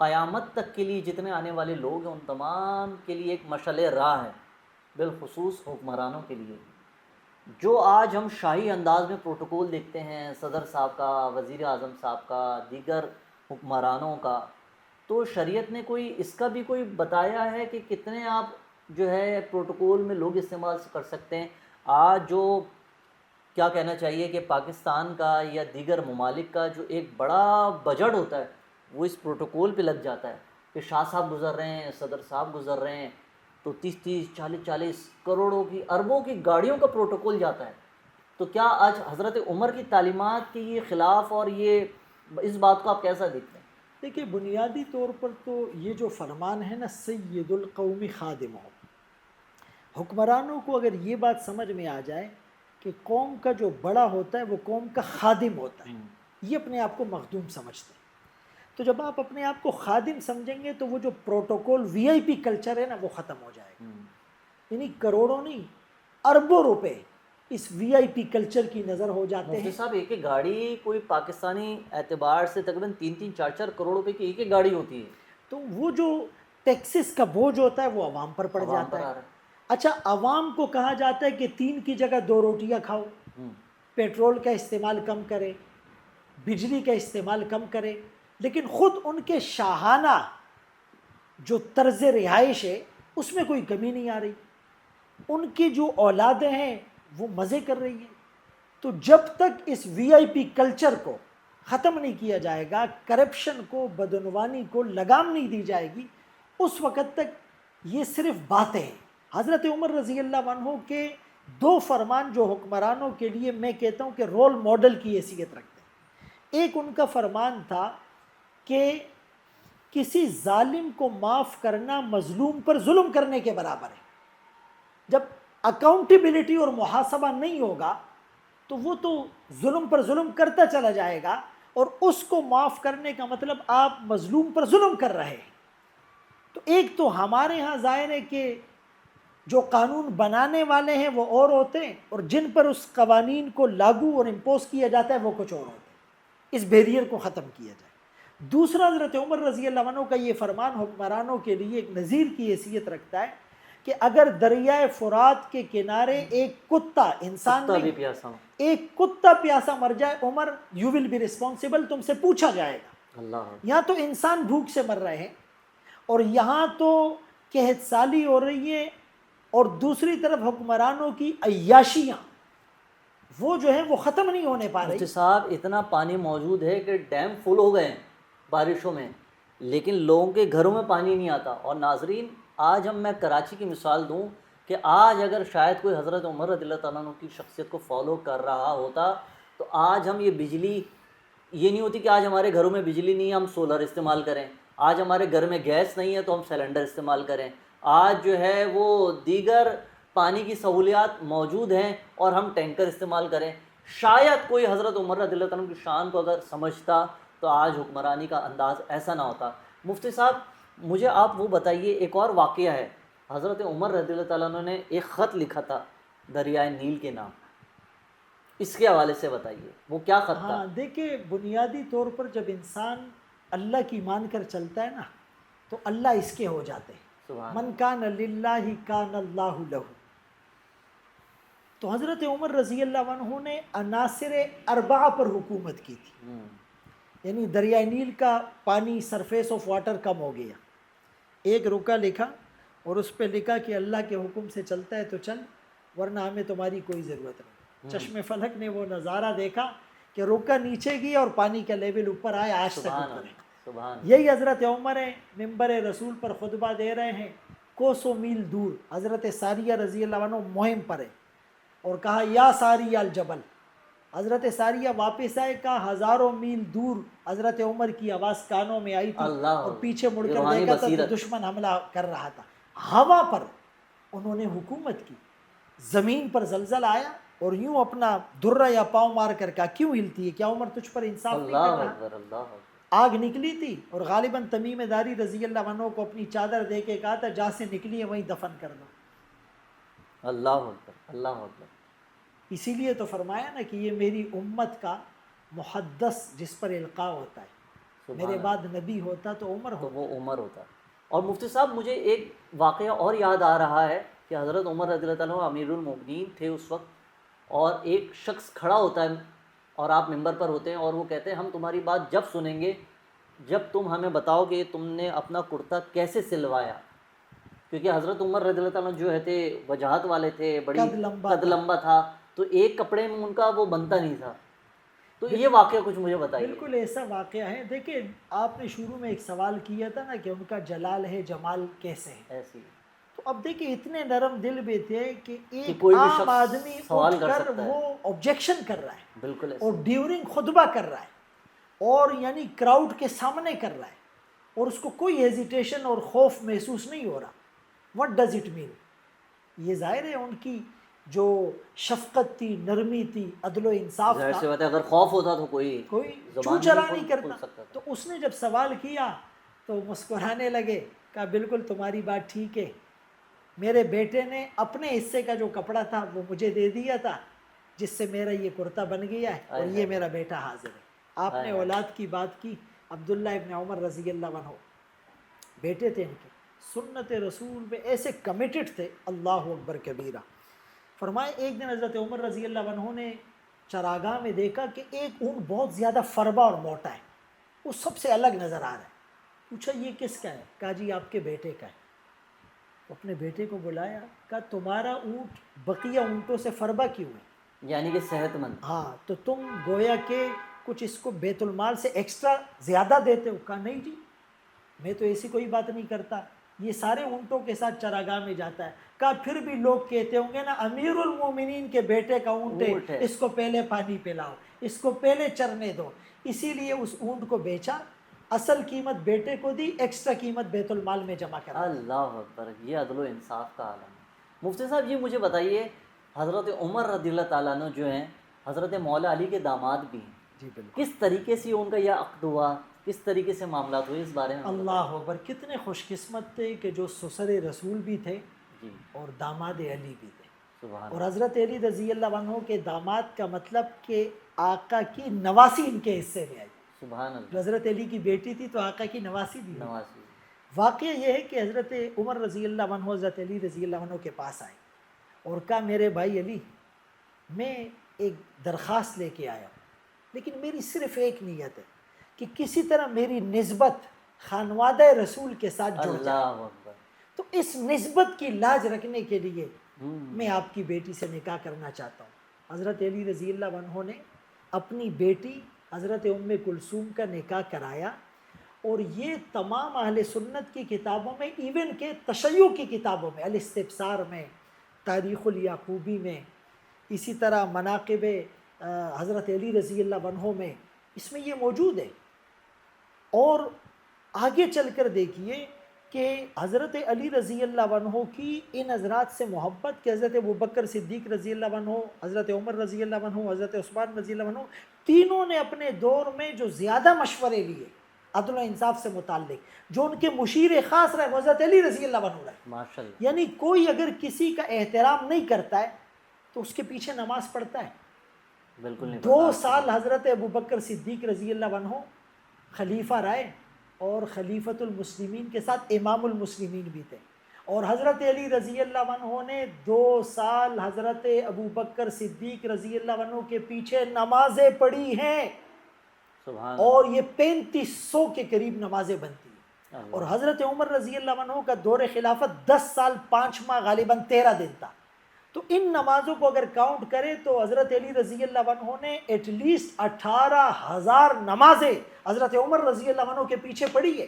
قیامت تک کے لیے جتنے آنے والے لوگ ہیں ان تمام کے لیے ایک مشعل راہ ہے، بالخصوص حکمرانوں کے لیے۔ جو آج ہم شاہی انداز میں پروٹوکول دیکھتے ہیں صدر صاحب کا، وزیر اعظم صاحب کا، دیگر حکمرانوں کا، تو شریعت نے کوئی اس کا بھی کوئی بتایا ہے کہ کتنے آپ جو ہے پروٹوکول میں لوگ استعمال کر سکتے ہیں؟ آج جو کیا کہنا چاہیے کہ پاکستان کا یا دیگر ممالک کا جو ایک بڑا بجٹ ہوتا ہے وہ اس پروٹوکول پہ لگ جاتا ہے کہ شاہ صاحب گزر رہے ہیں، صدر صاحب گزر رہے ہیں، تو 30-40 کروڑوں کی، اربوں کی گاڑیوں کا پروٹوکول جاتا ہے۔ تو کیا آج حضرت عمر کی تعلیمات کے یہ خلاف، اور یہ اس بات کو آپ کیسا دیکھتے ہیں؟ دیکھیے، بنیادی طور پر تو یہ جو فرمان ہے نا، سید القوم خادمہم، حکمرانوں کو اگر یہ بات سمجھ میں آ جائے کہ قوم کا جو بڑا ہوتا ہے وہ قوم کا خادم ہوتا ہے، یہ اپنے آپ کو مخدوم سمجھتے ہیں۔ تو جب آپ اپنے آپ کو خادم سمجھیں گے تو وہ جو پروٹوکول وی آئی پی کلچر ہے نا وہ ختم ہو جائے گا۔ یعنی کروڑوں نہیں، اربوں روپے اس وی آئی پی کلچر کی نظر ہو جاتے مفتی ہیں۔ صاحب، ایک ایک گاڑی کوئی پاکستانی اعتبار سے تقریباً 3-4 کروڑ روپے کی ایک ایک گاڑی ہوتی ہے۔ تو وہ جو ٹیکسز کا بوجھ ہوتا ہے وہ عوام پر پڑ عوام جاتا پر آ ہے۔ رہا ہے۔ اچھا، عوام کو کہا جاتا ہے کہ 3 کی جگہ 2 روٹیاں کھاؤ، پیٹرول کا استعمال کم کرے، بجلی کا استعمال کم کرے، لیکن خود ان کے شاہانہ جو طرز رہائش ہے اس میں کوئی کمی نہیں آ رہی۔ ان کی جو اولادیں ہیں وہ مزے کر رہی ہیں، تو جب تک اس وی آئی پی کلچر کو ختم نہیں کیا جائے گا، کرپشن کو، بدعنوانی کو لگام نہیں دی جائے گی، اس وقت تک یہ صرف باتیں ہیں۔ حضرت عمر رضی اللہ عنہ کے دو فرمان جو حکمرانوں کے لیے میں کہتا ہوں کہ رول ماڈل کی حیثیت رکھتے ہیں۔ ایک ان کا فرمان تھا کہ کسی ظالم کو معاف کرنا مظلوم پر ظلم کرنے کے برابر ہے۔ جب اکاؤنٹیبلٹی اور محاسبہ نہیں ہوگا تو وہ تو ظلم پر ظلم کرتا چلا جائے گا، اور اس کو معاف کرنے کا مطلب آپ مظلوم پر ظلم کر رہے ہیں۔ تو ایک تو ہمارے ہاں ظاہر ہے کہ جو قانون بنانے والے ہیں وہ اور ہوتے ہیں، اور جن پر اس قوانین کو لاگو اور امپوز کیا جاتا ہے وہ کچھ اور ہوتے ہیں۔ اس بیریئر کو ختم کیا جائے۔ دوسرا، حضرت عمر رضی اللہ عنہ کا یہ فرمان حکمرانوں کے لیے ایک نذیر کی حیثیت رکھتا ہے کہ اگر دریائے فرات کے کنارے ایک کتا، انسان کتا بھی نہیں، پیاسا، ایک کتا پیاسا مر جائے، عمر یو ول بی ریسپانسبل، تم سے پوچھا جائے گا۔ اللہ یہاں تو انسان بھوک سے مر رہے ہیں، اور یہاں تو قحط سالی ہو رہی ہے، اور دوسری طرف حکمرانوں کی عیاشیاں وہ جو ہیں وہ ختم نہیں ہونے پا رہی۔ مفتی صاحب اتنا پانی موجود ہے کہ ڈیم فل ہو گئے ہیں بارشوں میں، لیکن لوگوں کے گھروں میں پانی نہیں آتا۔ اور ناظرین، آج میں کراچی کی مثال دوں کہ آج اگر شاید کوئی حضرت عمر رضی اللہ تعالیٰ عنہ کی شخصیت کو فالو کر رہا ہوتا تو آج ہم یہ بجلی، یہ نہیں ہوتی کہ آج ہمارے گھروں میں بجلی نہیں ہے ہم سولر استعمال کریں، آج ہمارے گھر میں گیس نہیں ہے تو ہم سلنڈر استعمال کریں، آج جو ہے وہ دیگر پانی کی سہولیات موجود ہیں اور ہم ٹینکر استعمال کریں۔ شاید کوئی حضرت عمر رضی اللہ تعالیٰ عنہ کی شان کو اگر سمجھتا تو آج حکمرانی کا انداز ایسا نہ ہوتا۔ مفتی صاحب مجھے آپ وہ بتائیے، ایک اور واقعہ ہے، حضرت عمر رضی اللہ تعالیٰ عنہ نے ایک خط لکھا تھا دریائے نیل کے نام، اس کے حوالے سے بتائیے وہ کیا خط تھا؟ ہاں دیکھیں، بنیادی طور پر جب انسان اللہ کی مان کر چلتا ہے نا تو اللہ اس کے ہو جاتے ہیں۔ سبحان من کان للہ کان اللہ لہ۔ تو حضرت عمر رضی اللہ عنہ نے عناصر اربعہ پر حکومت کی تھی، یعنی دریائے نیل کا پانی، سرفیس آف واٹر کم ہو گیا، ایک رکا لکھا اور اس پہ لکھا کہ اللہ کے حکم سے چلتا ہے تو چل، ورنہ ہمیں تمہاری کوئی ضرورت نہیں۔ چشم فلک نے وہ نظارہ دیکھا کہ رکا نیچے گیا اور پانی کا لیول اوپر آیا، آج تک اوپر ہے۔ سبحان یہی حضرت عمر ہیں، ممبر رسول پر خطبہ دے رہے ہیں، کوسوں میل دور حضرت ساریہ رضی اللہ عنہ مہم پر ہے، اور کہا یا ساریہ الجبل۔ حضرت ساریہ واپس آئے، کہا ہزاروں میل دور حضرت عمر کی آواز کانوں میں آئی تھی، اللہ، اور پیچھے مڑ کر روحانی دیکھا تھا تو بصیرت۔ دشمن حملہ کر رہا تھا۔ ہوا پر انہوں نے حکومت کی، زمین پر زلزلہ آیا اور یوں اپنا درہ یا پاؤں مار کر کہا کیوں ہلتی ہے، کیا عمر تجھ پر انصاف نہیں اللہ کر رہا؟ اکبر، اللہ اکبر۔ آگ نکلی تھی اور غالباً تمیم داری رضی اللہ عنہ کو اپنی چادر دے کے کہا تھا جہاں سے نکلی ہے وہیں دفن کر دو۔ اللہ اکبر، اللہ اکبر۔ اسی لیے تو فرمایا نا کہ یہ میری امت کا محدث جس پر القاء ہوتا ہے، میرے بعد نبی ہوتا تو عمر تو ہوتا۔ وہ عمر ہوتا۔ اور مفتی صاحب مجھے ایک واقعہ اور یاد آ رہا ہے کہ حضرت عمر رضی اللہ تعالیٰ عنہ امیر المومنین تھے اس وقت، اور ایک شخص کھڑا ہوتا ہے اور آپ ممبر پر ہوتے ہیں، اور وہ کہتے ہیں ہم تمہاری بات جب سنیں گے جب تم ہمیں بتاؤ کہ تم نے اپنا کرتا کیسے سلوایا، کیونکہ حضرت عمر رضی اللہ تعالیٰ عنہ جو ہے تھے وجاہت والے تھے، بڑی قد لمبا تھا، تو ایک کپڑے میں ان کا وہ بنتا نہیں تھا۔ تو یہ واقعہ کچھ مجھے بتائیے۔ بالکل ایسا واقعہ ہے۔ دیکھیں، آپ نے شروع میں ایک سوال کیا تھا نا کہ ان کا جلال ہے، جمال کیسے ہے، ایسی تو اب دیکھیں اتنے نرم دل بھی تھے کہ ایک کوئی بھی عام شخص آدمی سوال اٹھ کر کر سکتا ہے۔ وہ آبجیکشن کر رہا ہے، بالکل ایسے۔ اور ڈیورنگ خطبہ کر رہا ہے، اور یعنی کراؤڈ کے سامنے کر رہا ہے، اور اس کو کوئی ہیزیٹیشن اور خوف محسوس نہیں ہو رہا۔ What does it mean? یہ ظاہر ہے ان کی جو شفقت تھی، نرمی تھی، عدل و انصاف ظاہر سی تھا، بات ہے اگر خوف ہوتا تو کوئی زبان چوچرا نہیں نہیں کھول کرتا۔ سکتا تھا۔ تو اس نے جب سوال کیا تو مسکرانے لگے، کہا بالکل تمہاری بات ٹھیک ہے، میرے بیٹے نے اپنے حصے کا جو کپڑا تھا وہ مجھے دے دیا تھا، جس سے میرا یہ کرتا بن گیا ہے، اور یہ میرا بیٹا حاضر ہے۔ آپ نے اولاد کی بات کی، عبداللہ ابن عمر رضی اللہ عنہ بیٹے تھے ان کے، سنت رسول میں ایسے کمیٹڈ تھے، اللہ اکبر کبیرہ۔ فرمائے ایک دن حضرت عمر رضی اللہ عنہ نے چراگاہ میں دیکھا کہ ایک اونٹ بہت زیادہ فربا اور موٹا ہے، وہ سب سے الگ نظر آ رہا ہے۔ پوچھا یہ کس کا ہے؟ کہا جی آپ کے بیٹے کا ہے۔ اپنے بیٹے کو بلایا، کہا تمہارا اونٹ بقیہ اونٹوں سے فربا کیوں ہے؟ یعنی کہ صحت مند. ہاں تو تم گویا کہ کچھ اس کو بیت المال سے ایکسٹرا زیادہ دیتے ہو. کہا نہیں جی میں تو ایسی کوئی بات نہیں کرتا، یہ سارے اونٹوں کے ساتھ چراگاہ میں جاتا ہے. کہا پھر بھی لوگ کہتے ہوں گے نا امیر المومنین کے بیٹے کا اونٹ اونٹ ہے، ہے. اس کو پہلے پانی پلاؤ، اس کو پہلے چرنے دو. اسی لیے اس اونٹ کو بیچا، اصل قیمت بیٹے کو دی، ایکسٹرا قیمت بیت المال میں جمع کرا دی. اللہ اکبر، یہ عدل و انصاف کا عالم ہے. مفتی صاحب یہ مجھے بتائیے، حضرت عمر رضی اللہ تعالیٰ عنہ جو ہیں حضرت مولا علی کے داماد بھی ہیں، جی بالکل. کس طریقے سے ان کا یہ عقد ہوا، کس طریقے سے معاملات ہوئے، اس بارے میں ہمیں اللہ اکبر، کتنے خوش قسمت تھے کہ جو سسر رسول بھی تھے جی اور داماد علی بھی تھے. سبحان اور اللہ. حضرت علی رضی اللہ عنہ کے داماد کا مطلب کہ آقا کی نواسی ان کے حصے میں آئی. سبحان جو اللہ. حضرت علی کی بیٹی تھی تو آقا کی نواسی بھی ہوئی. نوازی. واقعہ یہ ہے کہ حضرت عمر رضی اللہ عنہ حضرت علی رضی اللہ عنہ کے پاس آئے اور کہا میرے بھائی علی میں ایک درخواست لے کے آیا ہوں، لیکن میری صرف ایک نیت ہے کہ کسی طرح میری نسبت خانوادہ رسول کے ساتھ جڑ جائے. اللہ اکبر. تو اس نسبت کی لاج رکھنے کے لیے ہوں. میں آپ کی بیٹی سے نکاح کرنا چاہتا ہوں. حضرت علی رضی اللہ عنہ نے اپنی بیٹی حضرت ام کلثوم کا نکاح کرایا. اور یہ تمام اہل سنت کی کتابوں میں، ایون کہ تشیع کی کتابوں میں، الاستبصار میں، تاریخ الیعقوبی میں، اسی طرح مناقب حضرت علی رضی اللہ عنہ میں، اس میں یہ موجود ہے. اور آگے چل کر دیکھیے کہ حضرت علی رضی اللہ عنہ کی ان حضرات سے محبت کہ حضرت ابوبکر صدیق رضی اللہ عنہ، حضرت عمر رضی اللہ عنہ، حضرت عثمان رضی اللہ عنہ، تینوں نے اپنے دور میں جو زیادہ مشورے لیے عدل و انصاف سے متعلق، جو ان کے مشیر خاص رہے وہ حضرت علی رضی اللہ عنہ رہے. ماشاء اللہ. یعنی کوئی اگر کسی کا احترام نہیں کرتا ہے تو اس کے پیچھے نماز پڑھتا ہے. بالکل نہیں. 2 سال حضرت ابوبکر صدیق رضی اللہ عنہ خلیفہ رہے اور خلیفۃ المسلمین کے ساتھ امام المسلمین بھی تھے. اور حضرت علی رضی اللہ عنہ نے 2 سال حضرت ابوبکر صدیق رضی اللہ عنہ کے پیچھے نمازیں پڑھی ہیں، سبحان اور یہ 3500 کے قریب نمازیں بنتی ہیں. اللہ. اور حضرت عمر رضی اللہ عنہ کا دور خلافت 10 سال 5 ماہ غالباً 13 دن تھا. تو ان نمازوں کو اگر کاؤنٹ کرے تو حضرت علی رضی اللہ عنہ نے ایٹ لیسٹ 18,000 نمازیں حضرت عمر رضی اللہ عنہ کے پیچھے پڑھی ہے.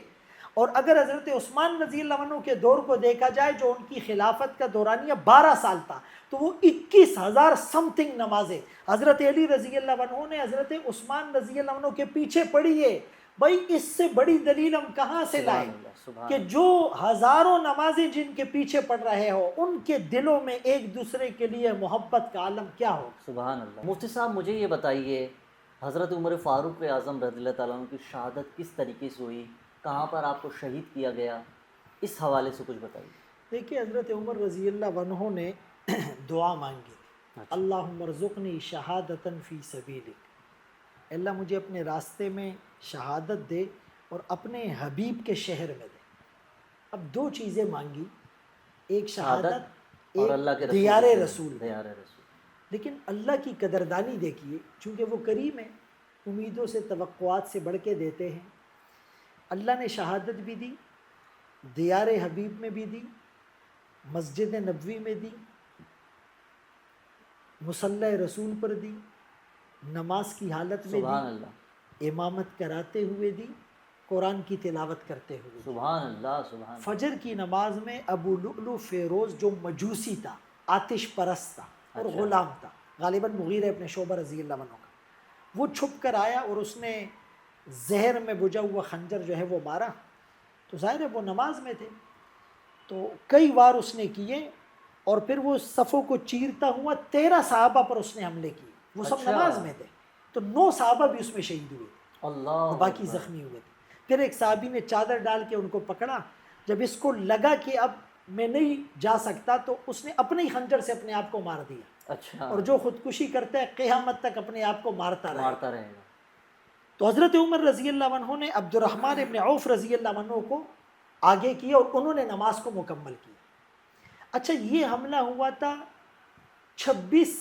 اور اگر حضرت عثمان رضی اللہ عنہ کے دور کو دیکھا جائے جو ان کی خلافت کا دورانیہ 12 سال تھا تو وہ 21,000 سم تھنگ نمازیں حضرت علی رضی اللہ عنہ نے حضرت عثمان رضی اللہ عنہ کے پیچھے پڑھی ہے. بھائی اس سے بڑی دلیل ہم کہاں سے لائیں کہ جو ہزاروں نمازیں جن کے پیچھے پڑھ رہے ہو ان کے دلوں میں ایک دوسرے کے لیے محبت کا عالم کیا ہو. سبحان اللہ. مفتی صاحب مجھے یہ بتائیے، حضرت عمر فاروق اعظم رضی اللہ تعالیٰ عنہ کی شہادت کس طریقے سے ہوئی، کہاں پر آپ کو شہید کیا گیا، اس حوالے سے کچھ بتائیے. دیکھیے حضرت عمر رضی اللہ عنہ نے دعا مانگی، اچھا. اللہم ارزقنی شہادتاً فی سبیلک، اللہ مجھے اپنے راستے میں شہادت دے اور اپنے حبیب کے شہر میں دے. اب 2 چیزیں مانگی، ایک شہادت، اور اللہ کے ایک رسول. دیار رسول. دیار رسول. لیکن اللہ کی قدردانی دیکھیے، چونکہ وہ کریم ہے، امیدوں سے توقعات سے بڑھ کے دیتے ہیں. اللہ نے شہادت بھی دی، دیار حبیب میں بھی دی، مسجد نبوی میں دی، مصلی رسول پر دی، نماز کی حالت میں سبحان دی، اللہ. امامت کراتے ہوئے دی، قرآن کی تلاوت کرتے ہوئے دی. سبحان اللہ. سبحان اللہ. فجر کی نماز میں ابو لؤلؤ فیروز جو مجوسی تھا، آتش پرست تھا اور اچھا. غلام تھا، غالباً مغیرہ ابن شعبہ رضی اللہ عنہ کا، وہ چھپ کر آیا اور اس نے زہر میں بجھا ہوا خنجر جو ہے وہ مارا. تو ظاہر ہے وہ نماز میں تھے تو کئی وار اس نے کیے، اور پھر وہ صفوں کو چیرتا ہوا 13 صحابہ پر اس نے حملے کیے. وہ سب اچھا. نماز میں تھے تو 9 صحابہ بھی اس میں شہید ہوئے اللہ اور باقی اکبر. زخمی ہوئے تھے. پھر ایک صحابی نے چادر ڈال کے ان کو پکڑا، جب اس کو لگا کہ اب میں نہیں جا سکتا تو اس نے اپنے ہی خنجر سے اپنے آپ کو مار دیا. اچھا. اور جو خودکشی کرتا ہے قیامت تک اپنے آپ کو مارتا رہے. رہے گا. تو حضرت عمر رضی اللہ عنہ نے عبد الرحمن ابن عوف رضی اللہ عنہ کو آگے کیا اور انہوں نے نماز کو مکمل کیا. اچھا یہ حملہ ہوا تھا 26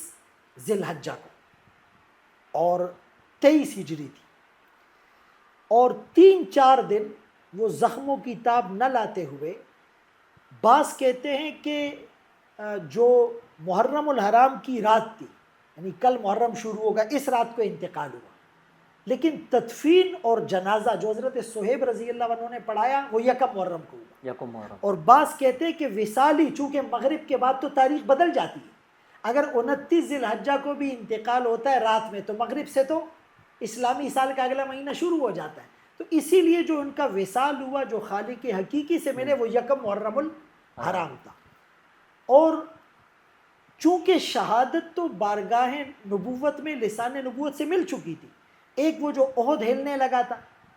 ذی الحجہ کو اور 23 ہجری تھی، اور 3-4 دن وہ زخموں کی تاب نہ لاتے ہوئے، بعض کہتے ہیں کہ جو محرم الحرام کی رات تھی، یعنی کل محرم شروع ہوگا، اس رات کو انتقال ہوا، لیکن تدفین اور جنازہ جو حضرت صہیب رضی اللہ عنہ نے پڑھایا وہ یکم محرم کو ہوا۔ یکم محرم۔ اور بعض کہتے ہیں کہ وصالی، چونکہ مغرب کے بعد تو تاریخ بدل جاتی ہے، اگر 29 ذی الحجہ کو بھی انتقال ہوتا ہے رات میں تو مغرب سے تو اسلامی سال کا اگلا مہینہ شروع ہو جاتا ہے، تو اسی لیے جو ان کا وصال ہوا جو خالق حقیقی سے ملے وہ یکم محرم الحرام تھا۔ اور چونکہ شہادت تو بارگاہ نبوت میں لسان نبوت سے مل چکی تھی، ایک وہ جو احد ہلنے لگا تھا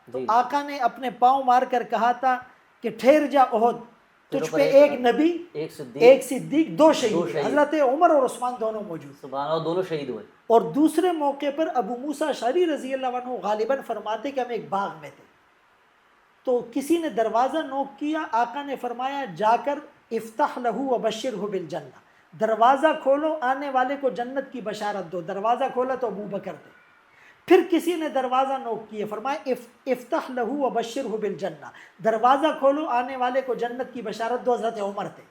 تو آقا نے اپنے پاؤں مار کر کہا تھا کہ ٹھہر جا احد، تجھ پہ ایک نبی، ایک صدیق، دو شہید، حضرت عمر اور عثمان دونوں موجود، سبحان اللہ، دونوں شہید ہوئے۔ اور دوسرے موقع پر ابو موسیٰ اشعری رضی اللہ عنہ غالباً فرماتے کہ ہم ایک باغ میں تھے تو کسی نے دروازہ نوک کیا، آقا نے فرمایا جا کر افتح لہو وبشرہ بالجنہ، دروازہ کھولو آنے والے کو جنت کی بشارت دو۔ دروازہ کھولا تو ابو بکر تھے۔ پھر کسی نے دروازہ نوک کیا، فرمایا افتح لہو وبشرہ بالجنہ، دروازہ کھولو آنے والے کو جنت کی بشارت دو، حضرت عمر تھے۔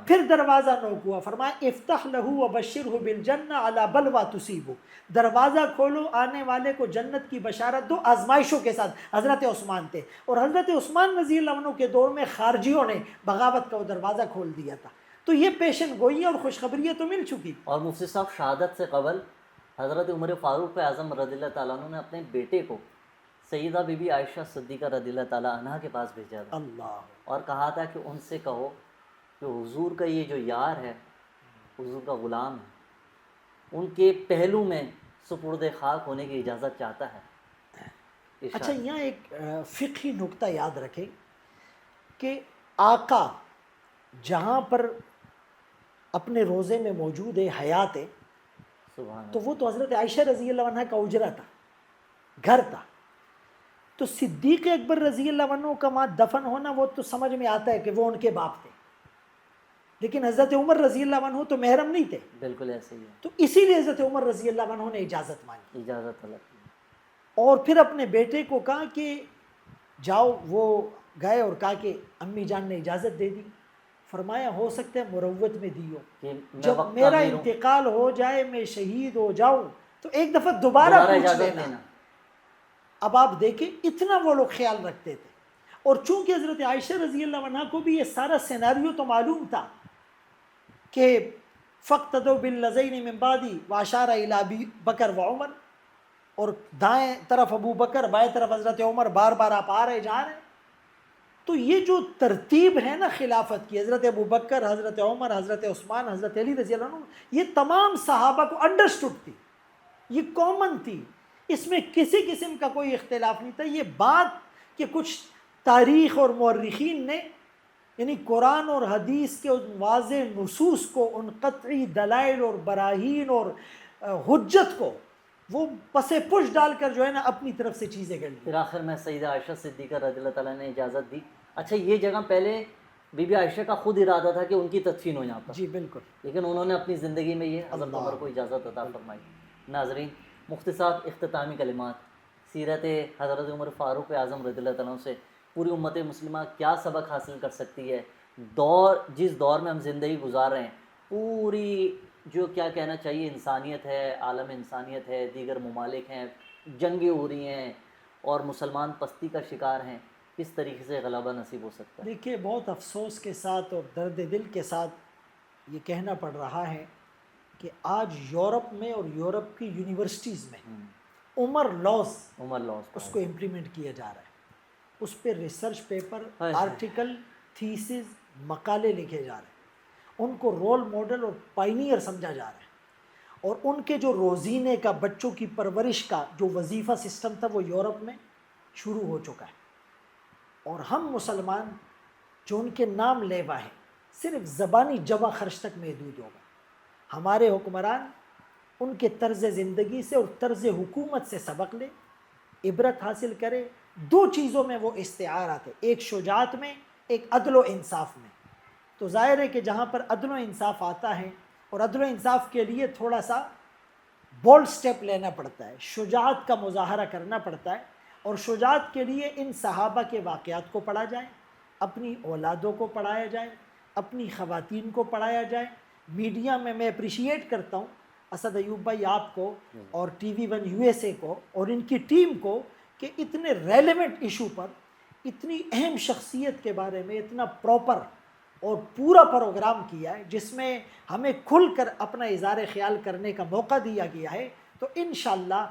پھر دروازہ نوک ہوا، فرمایا افتح لہو وبشرہ بالجنہ علی بلوی تصیبہ، دروازہ کھولو آنے والے کو جنت کی بشارت دو آزمائشوں کے ساتھ، حضرت عثمان تھے۔ اور حضرت عثمان رضی اللہ عنہ کے دور میں خارجیوں نے بغاوت کا وہ دروازہ کھول دیا تھا، تو یہ پیشن گوئیاں اور خوشخبریاں تو مل چکی۔ اور مفتی صاحب، شہادت سے قبل حضرت عمر فاروق اعظم رضی اللہ تعالیٰ عنہ نے اپنے بیٹے کو سیدہ بی بی عائشہ صدیقہ رضی اللہ تعالیٰ عنہ کے پاس بھیجا تھا، اللہ، اور کہا تھا کہ ان سے کہو کہ حضور کا یہ جو یار ہے، حضور کا غلام ہے، ان کے پہلو میں سپرد خاک ہونے کی اجازت چاہتا ہے۔ اچھا، یہاں ایک فقہی نکتہ یاد رکھیں کہ آقا جہاں پر اپنے روزے میں موجود ہے، حیات ہے، تو وہ تو حضرت عائشہ رضی اللہ عنہ کا اجرا تھا، گھر تھا، تو صدیق اکبر رضی اللہ عنہ کا وہاں دفن ہونا وہ تو سمجھ میں آتا ہے کہ وہ ان کے باپ تھے، لیکن حضرت عمر رضی اللہ عنہ تو محرم نہیں تھے، بالکل ایسے ہی ہے، تو اسی لیے حضرت عمر رضی اللہ عنہ نے اجازت مانگی، اجازت طلب کی، اور پھر اپنے بیٹے کو کہا کہ جاؤ، وہ گئے اور کہا کہ امی جان نے اجازت دے دی، فرمایا ہو سکتا ہے مروت میں دی ہو، جب میرا انتقال ہو جائے میں شہید ہو جاؤں تو ایک دفعہ دوبارہ پوچھ لینا۔ اب آپ دیکھیں اتنا وہ لوگ خیال رکھتے تھے، اور چونکہ حضرت عائشہ رضی اللہ عنہ کو بھی یہ سارا سیناریو تو معلوم تھا کہ فاقتدوا بالذین من بعدی واشار الی ابی بکر و عمر، اور دائیں طرف ابو بکر، بائیں طرف حضرت عمر، بار بار آپ آ رہے جا رہے ہیں، تو یہ جو ترتیب ہے نا خلافت کی، حضرت ابو بکر، حضرت عمر، حضرت عثمان، حضرت علی رضی اللہ عنہ، یہ تمام صحابہ کو انڈرسٹوڈ تھی، یہ کامن تھی، اس میں کسی قسم کا کوئی اختلاف نہیں تھا۔ یہ بات کہ کچھ تاریخ اور مورخین نے یعنی قرآن اور حدیث کے ان واضح نصوص کو، ان قطعی دلائل اور براہین اور حجت کو وہ پس پش ڈال کر جو ہے نا اپنی طرف سے چیزیں کر لی۔ پھر آخر میں سیدہ عائشہ صدیقہ رضی اللہ تعالیٰ نے اجازت دی۔ اچھا، یہ جگہ پہلے بی بی عائشہ کا خود ارادہ تھا کہ ان کی تدفین ہو یہاں پر، جی بالکل، لیکن انہوں نے اپنی زندگی میں یہ حضرت عمر کو اجازت عطا فرمائی۔ ناظرین، مفتی صاحب اختتامی کلمات، سیرت حضرت عمر فاروق اعظم رضی اللہ تعالیٰ سے پوری امت مسلمہ کیا سبق حاصل کر سکتی ہے؟ جس دور میں ہم زندگی گزار رہے ہیں، پوری جو کیا کہنا چاہیے انسانیت ہے، عالم انسانیت ہے، دیگر ممالک ہیں، جنگیں ہو رہی ہیں اور مسلمان پستی کا شکار ہیں، کس طریقے سے غلبہ نصیب ہو سکتا ہے؟ دیکھیے، بہت افسوس کے ساتھ اور درد دل کے ساتھ یہ کہنا پڑ رہا ہے کہ آج یورپ میں اور یورپ کی یونیورسٹیز میں عمر لاز اس کو امپلیمنٹ کیا جا رہا ہے، اس پہ ریسرچ پیپر، آرٹیکل، تھیسز، مقالے لکھے جا رہے ہیں، ان کو رول ماڈل اور پائنیئر سمجھا جا رہا ہے، اور ان کے جو روزینے کا، بچوں کی پرورش کا جو وظیفہ سسٹم تھا وہ یورپ میں شروع ہو چکا ہے، اور ہم مسلمان جو ان کے نام لیوا ہیں صرف زبانی جمع خرچ تک محدود ہو گئے۔ ہمارے حکمران ان کے طرز زندگی سے اور طرز حکومت سے سبق لے، عبرت حاصل کرے۔ دو چیزوں میں وہ استعارہ تھے، ایک شجاعت میں، ایک عدل و انصاف میں۔ تو ظاہر ہے کہ جہاں پر عدل و انصاف آتا ہے، اور عدل و انصاف کے لیے تھوڑا سا بولڈ سٹیپ لینا پڑتا ہے، شجاعت کا مظاہرہ کرنا پڑتا ہے، اور شجاعت کے لیے ان صحابہ کے واقعات کو پڑھا جائے، اپنی اولادوں کو پڑھایا جائے، اپنی خواتین کو پڑھایا جائے۔ میڈیا میں اپریشیٹ کرتا ہوں اسد ایوب بھائی آپ کو اور ٹی وی ون USA کو اور ان کی ٹیم کو کہ اتنے ریلیونٹ ایشو پر اتنی اہم شخصیت کے بارے میں اتنا پراپر اور پورا پروگرام کیا ہے جس میں ہمیں کھل کر اپنا اظہار خیال کرنے کا موقع دیا گیا ہے. تو انشاءاللہ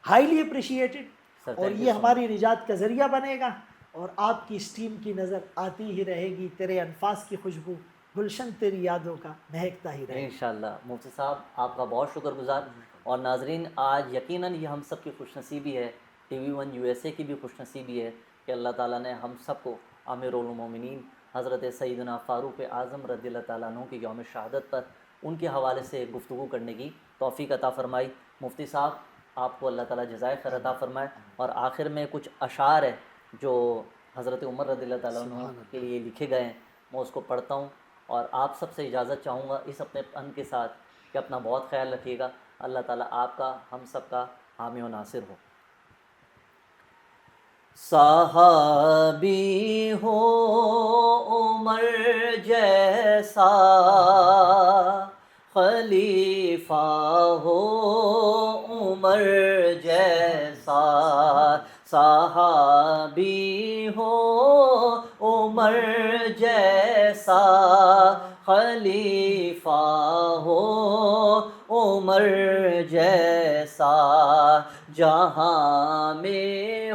ہائیلی اپریشیٹڈ, Sir, اور thank you یہ so ہماری نجات کا ذریعہ بنے گا, اور آپ کی اس ٹیم کی نظر آتی ہی رہے گی, تیرے انفاس کی خوشبو گلشن تیری یادوں کا مہکتا ہی رہے گا. انشاءاللہ. مفتی صاحب آپ کا بہت شکر گزار. اور ناظرین, آج یقیناً یہ ہم سب کی خوش نصیبی ہے, ٹی وی ون USA کی بھی خوش نصیبی ہے کہ اللہ تعالیٰ نے ہم سب کو امیر المومنین حضرت سیدنا فاروق اعظم رضی اللہ تعالیٰ عنہ کی یوم شہادت پر ان کے حوالے سے گفتگو کرنے کی توفیق عطا فرمائی. مفتی صاحب آپ کو اللہ تعالیٰ جزائے خیر عطا فرمائے. اور آخر میں کچھ اشعار ہیں جو حضرت عمر رضی اللہ تعالیٰ عنہ کے لیے لکھے گئے ہیں, میں اس کو پڑھتا ہوں اور آپ سب سے اجازت چاہوں گا اس اپنے پن کے ساتھ کہ اپنا بہت خیال رکھیے گا. اللہ تعالیٰ آپ کا ہم سب کا حامی و ناصر ہو. صحابی ہو عمر جیسا, خلیفہ ہو عمر جیسا, صحابی ہو عمر جیسا, خلیفہ ہو عمر جیسا, جہاں میں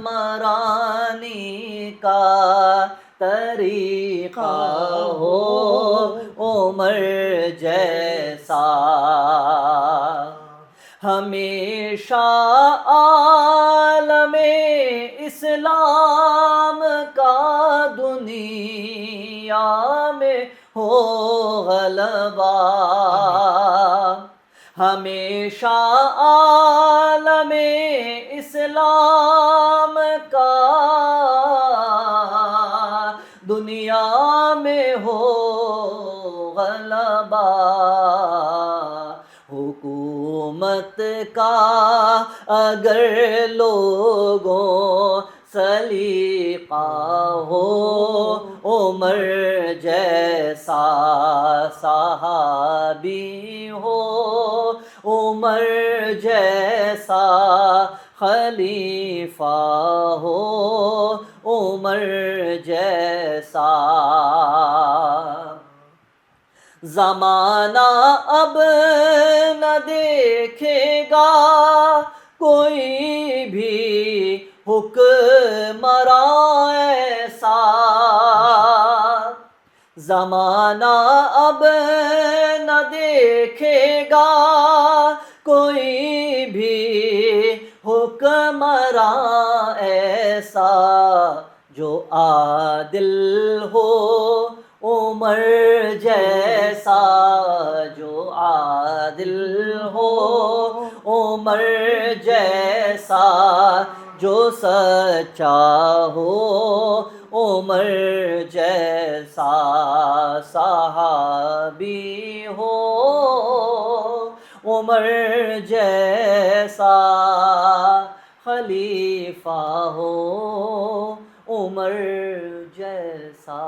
حکمرانی کا طریقہ ہو عمر جیسا, ہمیشہ عالم اسلام کا دنیا میں ہو غلبہ, ہمیشہ عالم اسلام کا دنیا میں ہو غلبہ, حکومت کا اگر لوگوں سلیقہ ہو عمر جیسا, صحابی ہو عمر جیسا, خلیفہ ہو عمر جیسا. زمانہ اب نہ دیکھے گا کوئی بھی حکمراں ایسا, زمانہ اب نہ دیکھے گا کوئی بھی حکمراں ایسا, جو عادل ہو عمر جیسا, جو عادل ہو عمر جیسا, جو سچا ہو عمر جیسا, صحابی ہو عمر جیسا, خلیفہ ہو عمر جیسا.